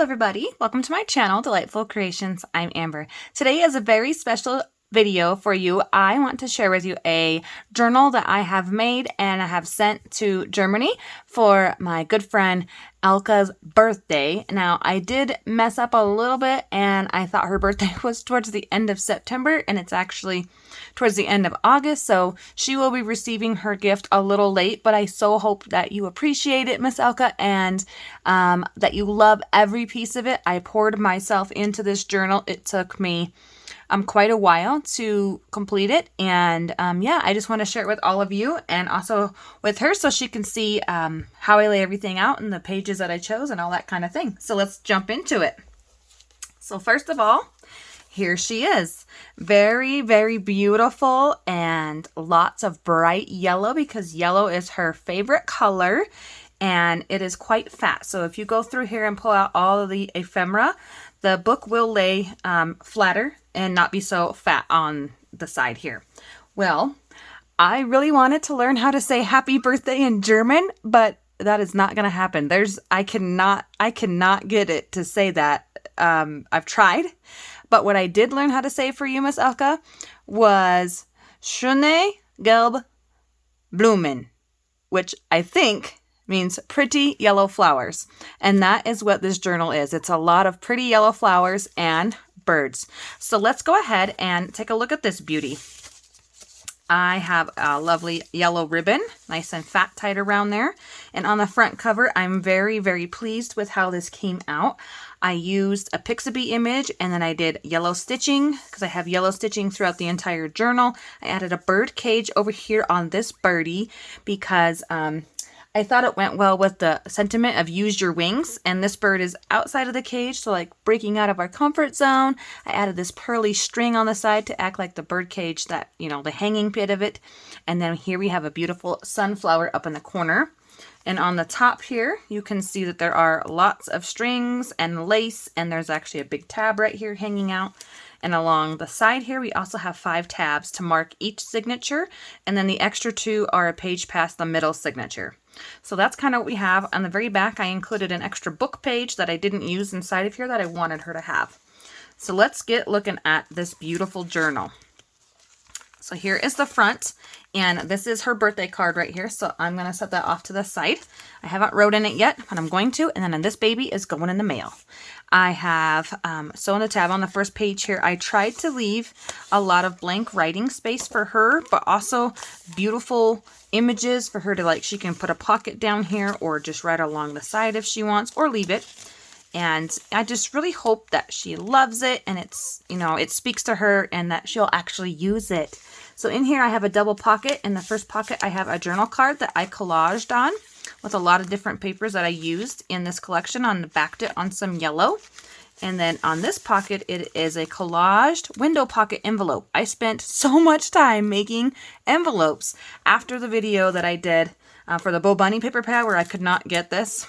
everybody, welcome to my channel, Delightful Creations. I'm Amber. Today is a very special video for you. I want to share with you a journal that I have made and I have sent to Germany for my good friend Elke's birthday. Now, I did mess up a little bit and I thought her birthday was towards the end of September and it's actually towards the end of August, so she will be receiving her gift a little late, but I so hope that you appreciate it, Miss Elke, and that you love every piece of it. I poured myself into this journal. It took me quite a while to complete it, and yeah, I just want to share it with all of you and also with her so she can see how I lay everything out and the pages that I chose and all that kind of thing. So let's jump into it. So first of all, here she is. Very, very beautiful and lots of bright yellow because yellow is her favorite color and it is quite fat. So if you go through here and pull out all of the ephemera, the book will lay flatter and not be so fat on the side here. Well, I really wanted to learn how to say happy birthday in German, but that is not going to happen. I cannot get it to say that. I've tried. But what I did learn how to say for you, Miss Elke, was schöne gelbe Blumen, which I think means pretty yellow flowers. And that is what this journal is. It's a lot of pretty yellow flowers and birds. So let's go ahead and take a look at this beauty. I have a lovely yellow ribbon, nice and fat tied around there. And on the front cover, I'm very, very pleased with how this came out. I used a Pixabay image and then I did yellow stitching because I have yellow stitching throughout the entire journal. I added a bird cage over here on this birdie because I thought it went well with the sentiment of use your wings, and this bird is outside of the cage, so like breaking out of our comfort zone. I added this pearly string on the side to act like the bird cage, that, you know, the hanging bit of it. And then here we have a beautiful sunflower up in the corner. And on the top here, you can see that there are lots of strings and lace, and there's actually a big tab right here hanging out. And along the side here, we also have 5 tabs to mark each signature, and then the extra 2 are a page past the middle signature. So that's kind of what we have. On the very back, I included an extra book page that I didn't use inside of here that I wanted her to have. So let's get looking at this beautiful journal. So here is the front, and this is her birthday card right here. So I'm going to set that off to the side. I haven't wrote in it yet, but I'm going to. And then this baby is going in the mail. I have sewn the tab on the first page here. I tried to leave a lot of blank writing space for her, but also beautiful images for her to, like, she can put a pocket down here or just write along the side if she wants, or leave it. And I just really hope that she loves it and it's, you know, it speaks to her and that she'll actually use it. So in here I have a double pocket. In the first pocket I have a journal card that I collaged on with a lot of different papers that I used in this collection. On the backed it on some yellow. And then on this pocket it is a collaged window pocket envelope. I spent so much time making envelopes after the video that I did for the Bo Bunny paper pad where I could not get this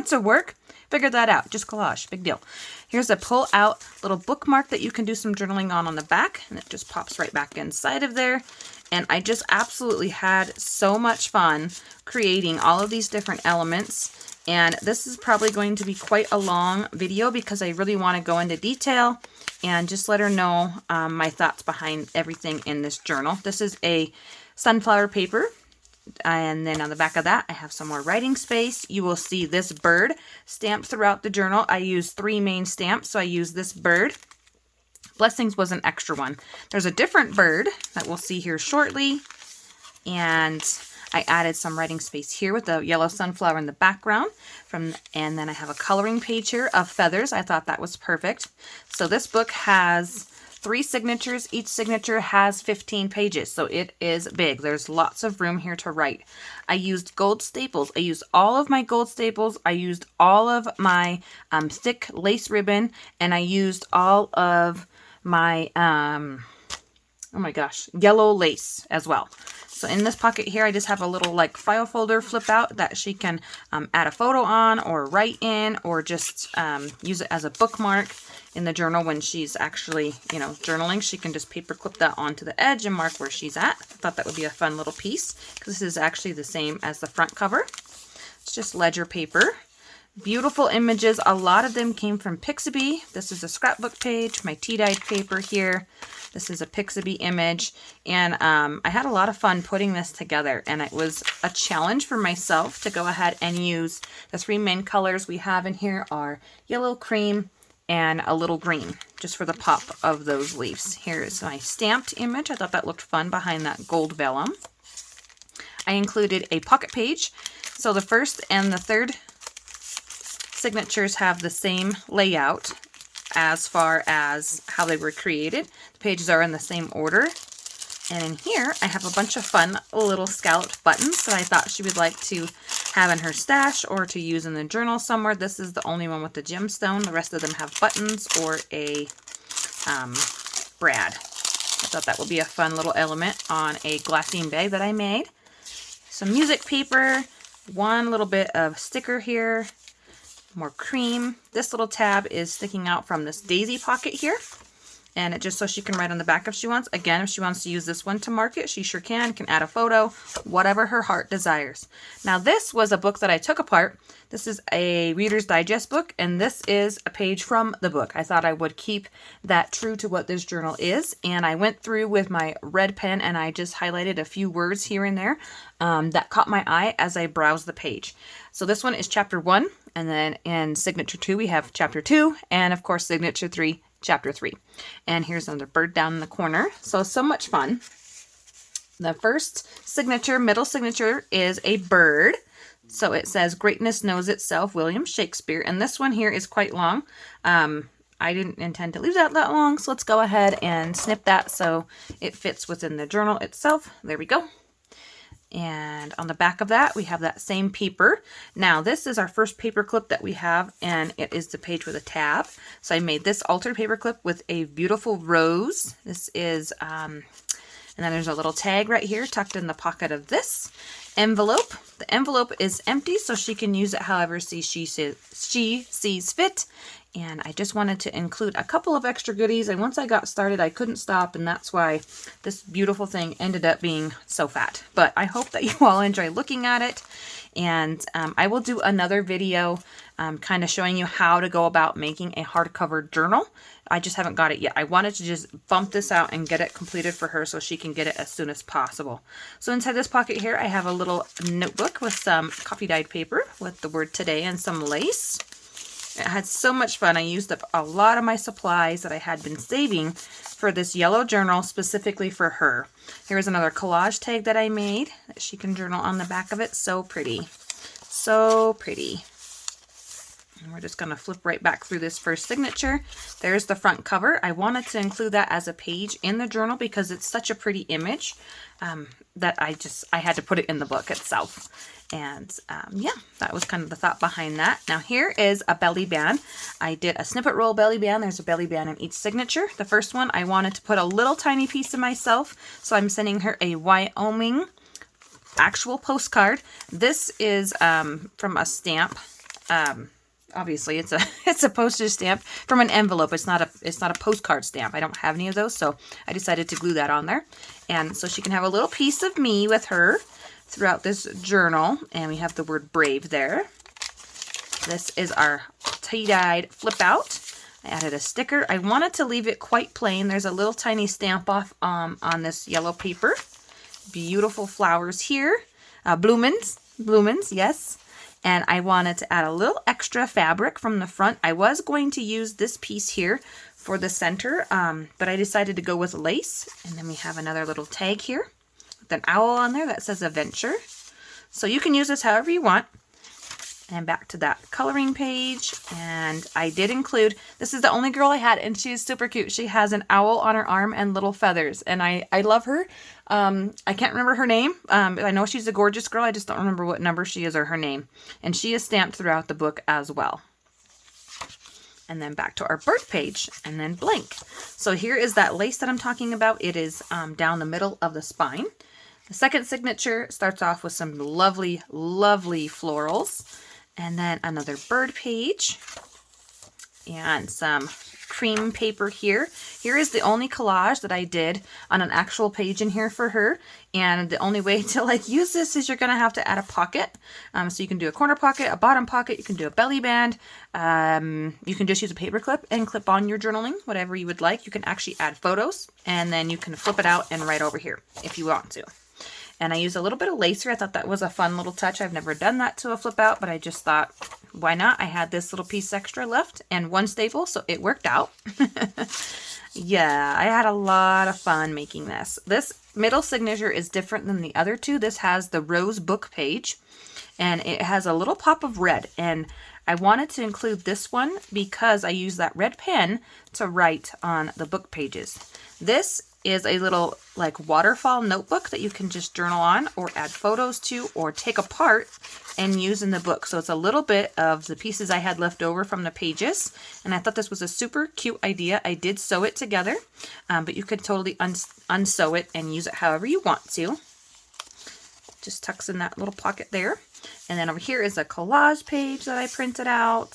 to work. Figured that out. Just collage. Big deal. Here's a pull out little bookmark that you can do some journaling on the back. And it just pops right back inside of there. And I just absolutely had so much fun creating all of these different elements. And this is probably going to be quite a long video because I really want to go into detail and just let her know my thoughts behind everything in this journal. This is a sunflower paper. And then on the back of that, I have some more writing space. You will see this bird stamped throughout the journal. I used 3 main stamps, so I used this bird. Blessings was an extra one. There's a different bird that we'll see here shortly. And I added some writing space here with the yellow sunflower in the background. And then I have a coloring page here of feathers. I thought that was perfect. So this book has 3 signatures. Each signature has 15 pages, so it is big. There's lots of room here to write. I used gold staples. I used all of my gold staples. I used all of my thick lace ribbon, and I used all of my, oh my gosh, yellow lace as well. So in this pocket here, I just have a little like file folder flip out that she can add a photo on or write in or just use it as a bookmark in the journal when she's actually, you know, journaling. She can just paper clip that onto the edge and mark where she's at. I thought that would be a fun little piece because this is actually the same as the front cover. It's just ledger paper. Beautiful images. A lot of them came from Pixabay. This is a scrapbook page, my tea-dyed paper here. This is a Pixabay image, and I had a lot of fun putting this together, and it was a challenge for myself to go ahead and use the three main colors we have in here are yellow, cream, and a little green, just for the pop of those leaves. Here is my stamped image. I thought that looked fun behind that gold vellum. I included a pocket page. So the first and the third signatures have the same layout as far as how they were created. The pages are in the same order. And in here, I have a bunch of fun little scalloped buttons that I thought she would like to have in her stash or to use in the journal somewhere. This is the only one with the gemstone. The rest of them have buttons or a brad. I thought that would be a fun little element on a glassine bag that I made. Some music paper, one little bit of sticker here, more cream. This little tab is sticking out from this daisy pocket here. And it just so she can write on the back if she wants. Again, if she wants to use this one to mark it, she sure can add a photo, whatever her heart desires. Now this was a book that I took apart. This is a Reader's Digest book, and this is a page from the book. I thought I would keep that true to what this journal is, and I went through with my red pen and I just highlighted a few words here and there that caught my eye as I browsed the page. So this one is chapter 1, and then in signature 2 we have chapter 2, and of course signature 3, chapter 3. And here's another bird down in the corner. So much fun. The first signature, middle signature, is a bird. So it says, "Greatness knows itself, William Shakespeare." And this one here is quite long. I didn't intend to leave that long, so let's go ahead and snip that so it fits within the journal itself. There we go. And on the back of that, we have that same paper. Now, this is our first paper clip that we have, and it is the page with a tab. So I made this altered paper clip with a beautiful rose. This is, and then there's a little tag right here tucked in the pocket of this envelope. The envelope is empty, so she can use it however she sees fit. And I just wanted to include a couple of extra goodies, and once I got started I couldn't stop, and that's why this beautiful thing ended up being so fat. But I hope that you all enjoy looking at it, and I will do another video kind of showing you how to go about making a hardcover journal. I just haven't got it yet. I wanted to just bump this out and get it completed for her so she can get it as soon as possible. So inside this pocket here I have a little notebook with some coffee dyed paper with the word today and some lace. It had so much fun. I used up a lot of my supplies that I had been saving for this yellow journal specifically for her. Here's another collage tag that I made that she can journal on the back of it. So pretty. So pretty. And we're just going to flip right back through this first signature. There's the front cover. I wanted to include that as a page in the journal because it's such a pretty image that I had to put it in the book itself. And yeah, that was kind of the thought behind that. Now here is a belly band. I did a snippet roll belly band. There's a belly band in each signature. The first one, I wanted to put a little tiny piece of myself. So I'm sending her a Wyoming actual postcard. This is from a stamp. Obviously it's a postage stamp from an envelope. It's not a postcard stamp. I don't have any of those, so I decided to glue that on there. And so she can have a little piece of me with her throughout this journal, and we have the word brave there. This is our tea-dyed flip out. I added a sticker. I wanted to leave it quite plain. There's a little tiny stamp off on this yellow paper. Beautiful flowers here. Bloomins, yes. And I wanted to add a little extra fabric from the front. I was going to use this piece here for the center, but I decided to go with lace. And then we have another little tag here with an owl on there that says adventure. So you can use this however you want. And back to that coloring page, and I did include, this is the only girl I had, and she is super cute. She has an owl on her arm and little feathers, and I love her. I can't remember her name, but I know she's a gorgeous girl. I just don't remember what number she is or her name. And she is stamped throughout the book as well. And then back to our bird page, and then blank. So here is that lace that I'm talking about. It is down the middle of the spine. The second signature starts off with some lovely, lovely florals. And then another bird page. and some cream paper here. Here is the only collage that I did on an actual page in here for her, and the only way to like use this is you're gonna have to add a pocket. So you can do a corner pocket, a bottom pocket, you can do a belly band, you can just use a paper clip and clip on your journaling, whatever you would like. You can actually add photos, and then you can flip it out and write over here if you want to. And I used a little bit of lacer. I thought that was a fun little touch. I've never done that to a flip out, but I just thought, why not? I had this little piece extra left and one staple, so it worked out. Yeah, I had a lot of fun making this. This middle signature is different than the other two. This has the rose book page, and it has a little pop of red. And I wanted to include this one because I use that red pen to write on the book pages. This is a little like waterfall notebook that you can just journal on or add photos to or take apart and use in the book. So it's a little bit of the pieces I had left over from the pages, and I thought this was a super cute idea. I did sew it together, but you could totally unsew it and use it however you want to. Just tucks in that little pocket there. And then over here is a collage page that I printed out,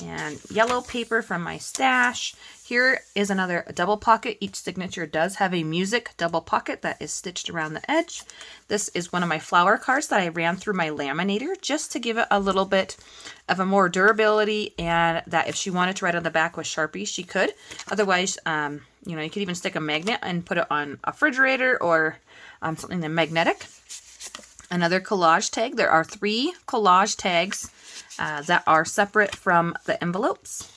and yellow paper from my stash. Here is another double pocket. Each signature does have a music double pocket that is stitched around the edge. This is one of my flower cards that I ran through my laminator just to give it a little bit of a more durability, and that if she wanted to write on the back with Sharpie, she could. Otherwise, you know, you could even stick a magnet and put it on a refrigerator or something that's magnetic. Another collage tag. There are 3 collage tags that are separate from the envelopes.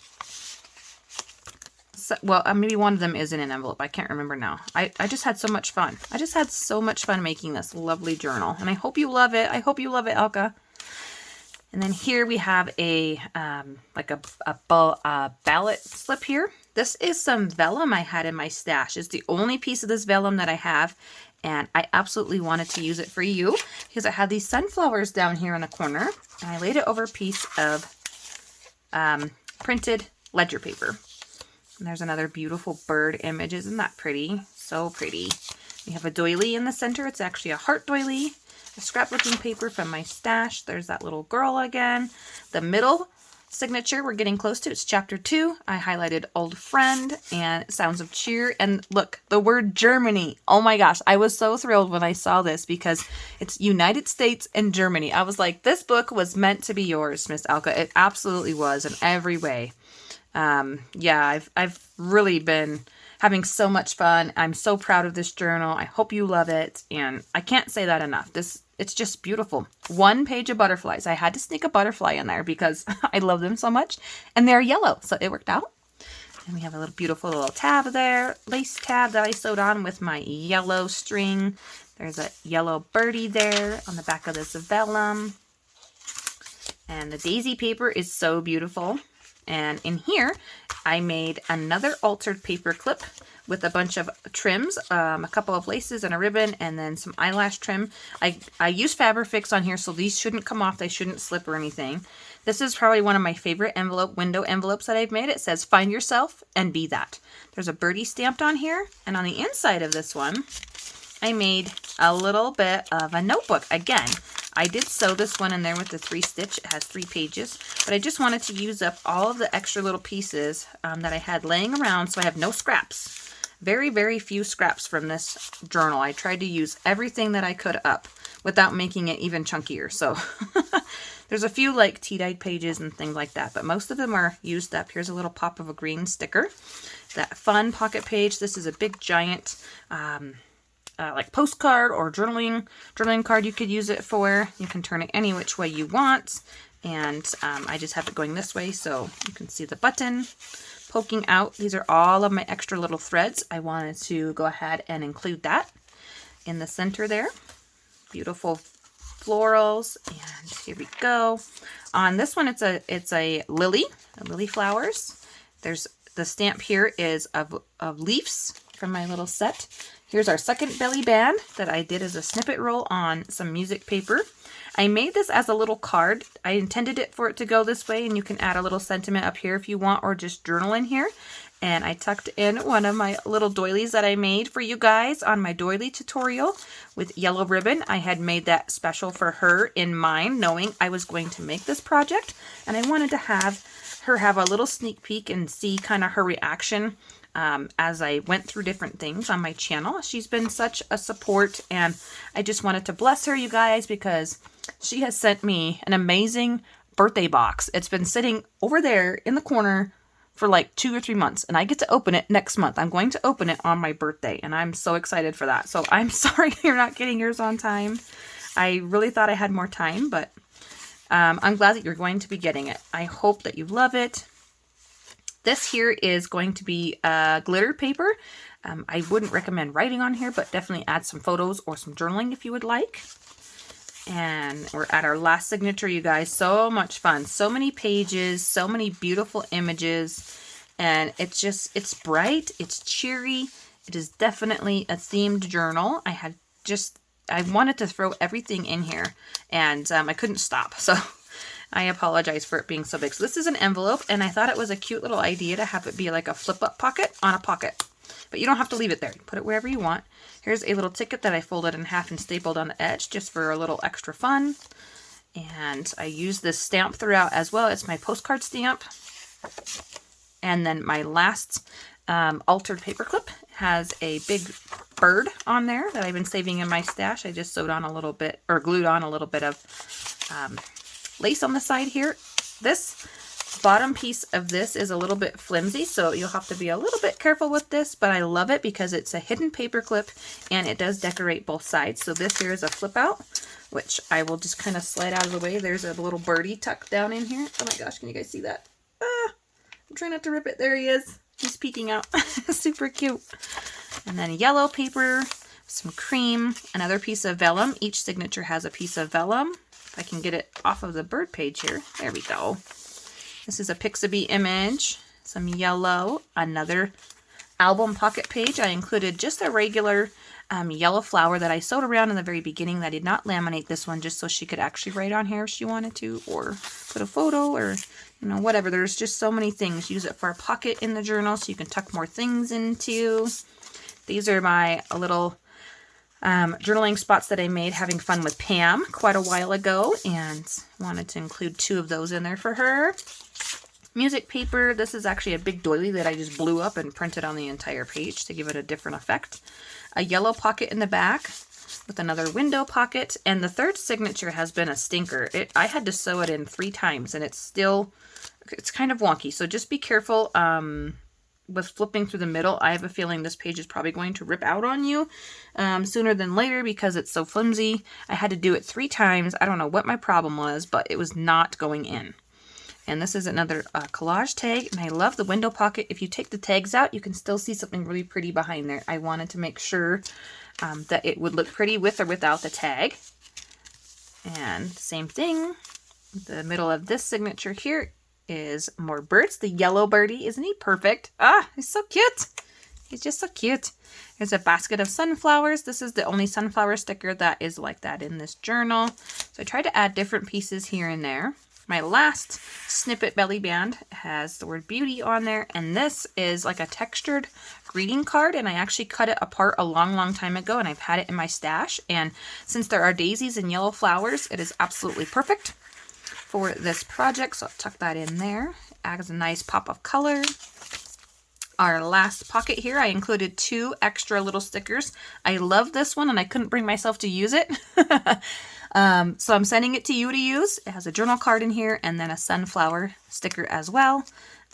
So, well, maybe one of them is in an envelope. I can't remember now. I just had so much fun. I just had so much fun making this lovely journal, and I hope you love it. I hope you love it, Elke. And then here we have a like a ballot slip here. This is some vellum I had in my stash. It's the only piece of this vellum that I have, and I absolutely wanted to use it for you because I had these sunflowers down here in the corner, and I laid it over a piece of printed ledger paper. And there's another beautiful bird image. Isn't that pretty? So pretty. We have a doily in the center. It's actually a heart doily. A scrapbooking paper from my stash. There's that little girl again. The middle signature we're getting close to. It's chapter 2. I highlighted Old Friend and Sounds of Cheer. And look, the word Germany. Oh my gosh, I was so thrilled when I saw this because it's United States and Germany. I was like, this book was meant to be yours, Miss Elke. It absolutely was in every way. Yeah, I've really been having so much fun. I'm so proud of this journal. I hope you love it. And I can't say that enough. It's just beautiful. 1 page of butterflies. I had to sneak a butterfly in there because I love them so much. And they're yellow, so it worked out. And we have a little beautiful little tab there. Lace tab that I sewed on with my yellow string. There's a yellow birdie there on the back of this vellum. And the daisy paper is so beautiful. And in here, I made another altered paper clip with a bunch of trims, a couple of laces and a ribbon, and then some eyelash trim. I use Fabrifix on here, so these shouldn't come off. They shouldn't slip or anything. This is probably one of my favorite window envelopes that I've made. It says, "Find yourself and be that." There's a birdie stamped on here. And on the inside of this one, I made a little bit of a notebook. Again, I did sew this one in there with the 3 stitch. It has 3 pages, but I just wanted to use up all of the extra little pieces that I had laying around, so I have no scraps. Very, very few scraps from this journal. I tried to use everything that I could up without making it even chunkier. So there's a few like tea-dyed pages and things like that, but most of them are used up. Here's a little pop of a green sticker. That fun pocket page. This is a big giant like postcard or journaling card you could use it for. You can turn it any which way you want. And I just have it going this way so you can see the button poking out. These are all of my extra little threads. I wanted to go ahead and include that in the center there. Beautiful florals. And here we go. On this one, it's a lily flowers. There's the stamp here is of leaves from my little set. Here's our second belly band that I did as a snippet roll on some music paper. I made this as a little card. I intended it for it to go this way, and you can add a little sentiment up here if you want, or just journal in here. And I tucked in one of my little doilies that I made for you guys on my doily tutorial with yellow ribbon. I had made that special for her in mind, knowing I was going to make this project, and I wanted to have her have a little sneak peek and see kind of her reaction as I went through different things on my channel. She's been such a support, and I just wanted to bless her, you guys, because she has sent me an amazing birthday box. It's been sitting over there in the corner for like 2 or 3 months, and I get to open it next month. I'm going to open it on my birthday, and I'm so excited for that. So I'm sorry you're not getting yours on time. I really thought I had more time, but I'm glad that you're going to be getting it. I hope that you love it. This here is going to be glitter paper. I wouldn't recommend writing on here, but definitely add some photos or some journaling if you would like. And we're at our last signature, you guys. So much fun. So many pages, so many beautiful images. And it's bright, it's cheery. It is definitely a themed journal. I wanted to throw everything in here, and I couldn't stop. So I apologize for it being so big. So this is an envelope, and I thought it was a cute little idea to have it be like a flip-up pocket on a pocket. But you don't have to leave it there. Put it wherever you want. Here's a little ticket that I folded in half and stapled on the edge just for a little extra fun. And I use this stamp throughout as well. It's my postcard stamp. And then my last altered paper clip has a big bird on there that I've been saving in my stash. I just sewed on a little bit, or glued on a little bit of lace on the side here. This bottom piece of this is a little bit flimsy, so you'll have to be a little bit careful with this, but I love it because it's a hidden paper clip and it does decorate both sides. So this here is a flip out, which I will just kind of slide out of the way. There's a little birdie tucked down in here. Oh my gosh, can you guys see that? I'm trying not to rip it. There he is. He's peeking out. Super cute. And then yellow paper, some cream, another piece of vellum. Each signature has a piece of vellum. If I can get it off of the bird page here. There we go. This is a Pixabay image, some yellow, another album pocket page. I included just a regular yellow flower that I sewed around in the very beginning. I did not laminate this one just so she could actually write on here if she wanted to, or put a photo, or whatever. There's just so many things. Use it for a pocket in the journal so you can tuck more things into. These are my little journaling spots that I made having fun with Pam quite a while ago, and wanted to include 2 of those in there for her. Music paper. This is actually a big doily that I just blew up and printed on the entire page to give it a different effect. A yellow pocket in the back with another window pocket, and the third signature has been a stinker. I had to sew it in 3 times, and it's kind of wonky, so just be careful with flipping through the middle. I have a feeling this page is probably going to rip out on you sooner than later because it's so flimsy. I had to do it 3 times. I don't know what my problem was, but it was not going in. And this is another collage tag, and I love the window pocket. If you take the tags out, you can still see something really pretty behind there. I wanted to make sure that it would look pretty with or without the tag. And same thing, the middle of this signature here is more birds. The yellow birdie, isn't he perfect? Ah, he's so cute. He's just so cute. There's a basket of sunflowers. This is the only sunflower sticker that is like that in this journal. So I tried to add different pieces here and there. My last snippet belly band has the word beauty on there, and this is like a textured greeting card, and I actually cut it apart a long time ago, and I've had it in my stash, and since there are daisies and yellow flowers, it is absolutely perfect for this project, so I'll tuck that in there. It adds a nice pop of color. Our last pocket here, I included 2 extra little stickers. I love this one, and I couldn't bring myself to use it. So I'm sending it to you to use. It has a journal card in here and then a sunflower sticker as well.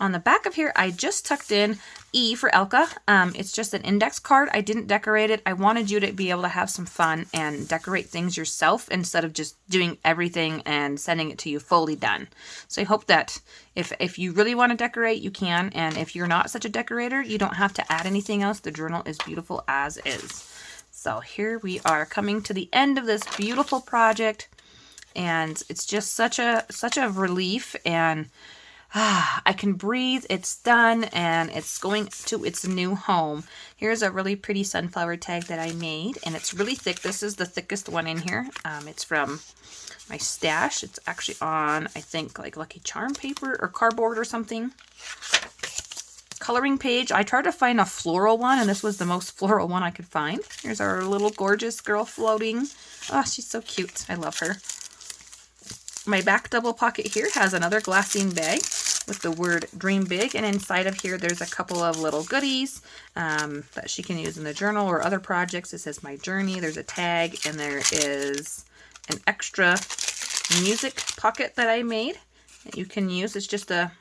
On the back of here, I just tucked in E for Elke. It's just an index card. I didn't decorate it. I wanted you to be able to have some fun and decorate things yourself instead of just doing everything and sending it to you fully done. So I hope that if you really want to decorate, you can. And if you're not such a decorator, you don't have to add anything else. The journal is beautiful as is. So here we are coming to the end of this beautiful project. And it's just such a relief, and I can breathe. It's done, and it's going to its new home. Here's a really pretty sunflower tag that I made, and it's really thick. This is the thickest one in here. It's from my stash. It's actually on, I think, like Lucky Charm paper or cardboard or something. Coloring page. I tried to find a floral one, and this was the most floral one I could find. Here's our little gorgeous girl floating. Oh, she's so cute. I love her. my back double pocket here has another glassine bag with the word Dream Big, and inside of here there's a couple of little goodies that she can use in the journal or other projects. It says My Journey, there's a tag, and there is an extra music pocket that I made that you can use. It's just a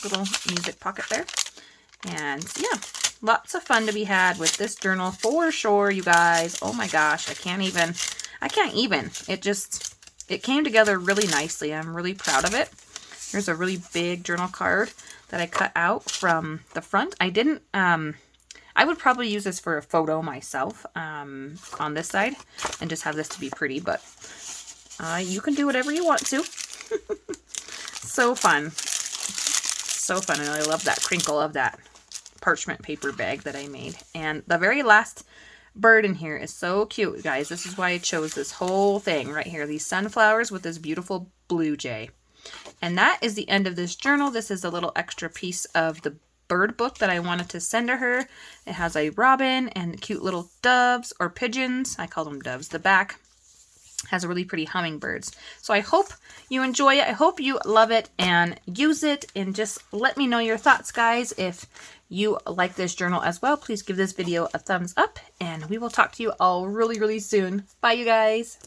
little music pocket there. And yeah, lots of fun to be had with this journal for sure, you guys. Oh my gosh, I can't even. It came together really nicely. I'm really proud of it. Here's a really big journal card that I cut out from the front. I didn't, I would probably use this for a photo myself on this side and just have this to be pretty, but you can do whatever you want to. So fun. So fun, and I love that crinkle of that parchment paper bag that I made. And the very last bird in here is so cute, guys. This is why I chose this whole thing right here. These sunflowers with this beautiful blue jay. And that is the end of this journal. This is a little extra piece of the bird book that I wanted to send to her. It has a robin and cute little doves or pigeons. I call them doves. The back has really pretty hummingbirds. So I hope you enjoy it. I hope you love it and use it. And just let me know your thoughts, guys. If you like this journal as well, please give this video a thumbs up. And we will talk to you all really, really soon. Bye, you guys.